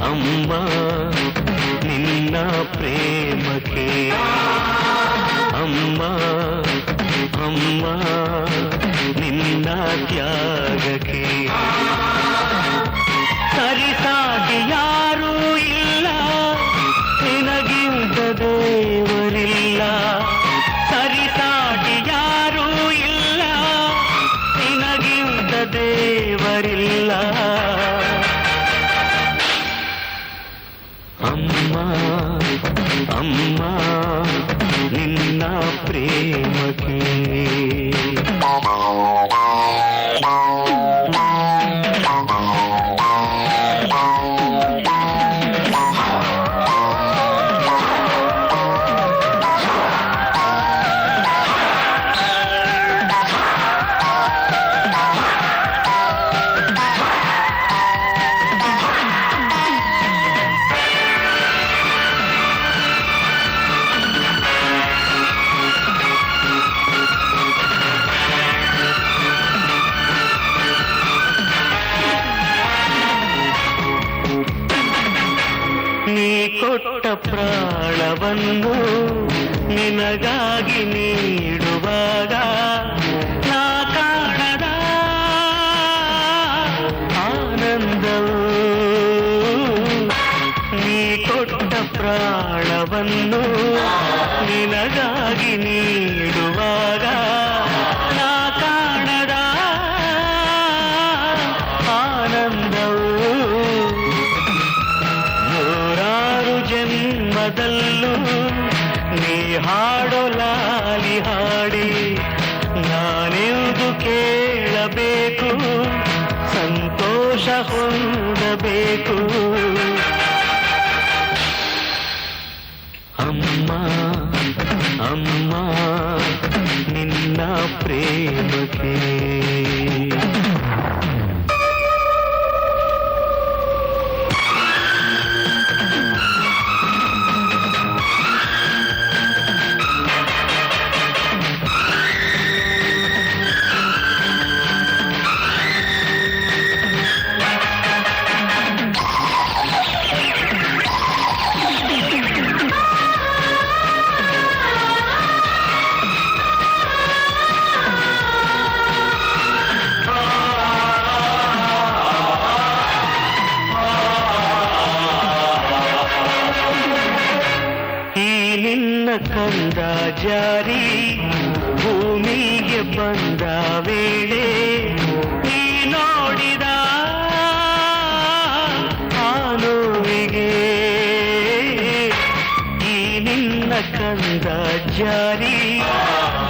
ಅಮ್ಮ ನಿನ್ನ ಪ್ರೇಮಕ್ಕೆ ಅಮ್ಮ ಅಮ್ಮ ನಿನ್ನ ತ್ಯಾಗಕ್ಕೆ ಸರಿಸಾಟಿ ಯಾರೂ ಇಲ್ಲ ನಿನಗಿಂತ ದೇವರಿಲ್ಲ ಸರಿಸಾಟಿ ಯಾರೂ ಇಲ್ಲ ನಿನಗಿಂತ ದೇವರಿಲ್ಲ ಅಮ್ಮ ಅಮ್ಮ ನಿನ್ನ ಪ್ರೇಮಕ್ಕೆ ನೀ ಕೊಟ್ಟ ಪ್ರಾಣವನ್ನು ನಿನಗಾಗಿ ನೀಡುವಾಗ ನಾ ಕಾಣದ ಆನಂದವು ನೀ ಕೊಟ್ಟ ಪ್ರಾಣವನ್ನು ನಿನಗಾಗಿ ನೀಡುವಾಗ ನಾ ಕಾಣದ ಆನಂದವು ಜನ್ಮದಲ್ಲೂ ನೀ ಹಾಡೋ ಲಾಲಿ ಹಾಡಿ ನಾನೆಂದು ಕೇಳಬೇಕು ಸಂತೋಷ ಹೊಂದಬೇಕು ಅಮ್ಮ ಅಮ್ಮ ನಿನ್ನ ಪ್ರೇಮಕ್ಕೆ ನಿನ್ನ ಕಂದ ಜಾರಿ ಭೂಮಿಗೆ ಬಂದ ವೇಳೆ ನೀ ನೋಡಿದ ಆ ನೋವಿಗೆ ಈ ನಿನ್ನ ಕಂದ ಜಾರಿ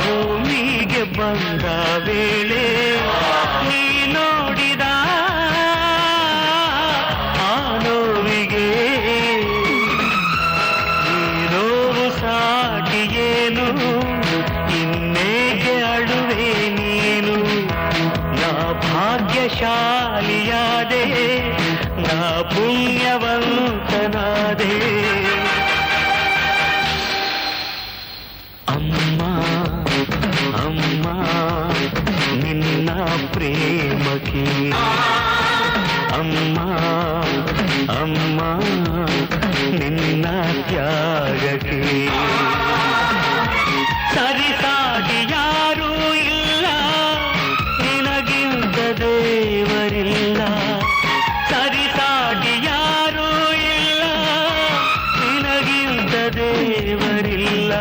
ಭೂಮಿಗೆ ಬಂದ ವೇಳೆ ನೀ ನೋಡಿದ ಆ ನೋವಿಗೆ ಸಾಟಿಯೇನು ಇನ್ನೇಗೆ ಅಳುವೆ ನೀನು ನಾ ಭಾಗ್ಯಶಾಲಿಯಾದೆ ನಾ ಪುಣ್ಯವಂತನಾದೆ ಅಮ್ಮ ಅಮ್ಮ ನಿನ್ನ ಪ್ರೇಮಕ್ಕೆ ಅಮ್ಮ ಅಮ್ಮ ನಿನ್ನ ತ್ಯಾಗಕ್ಕೆ ಸರಿಸಾಟಿ ಯಾರೂ ಇಲ್ಲ ನಿನಗಿಂತ ದೇವರಿಲ್ಲ ಸರಿಸಾಟಿ ಯಾರೂ ಇಲ್ಲ ನಿನಗಿಂತ ದೇವರಿಲ್ಲ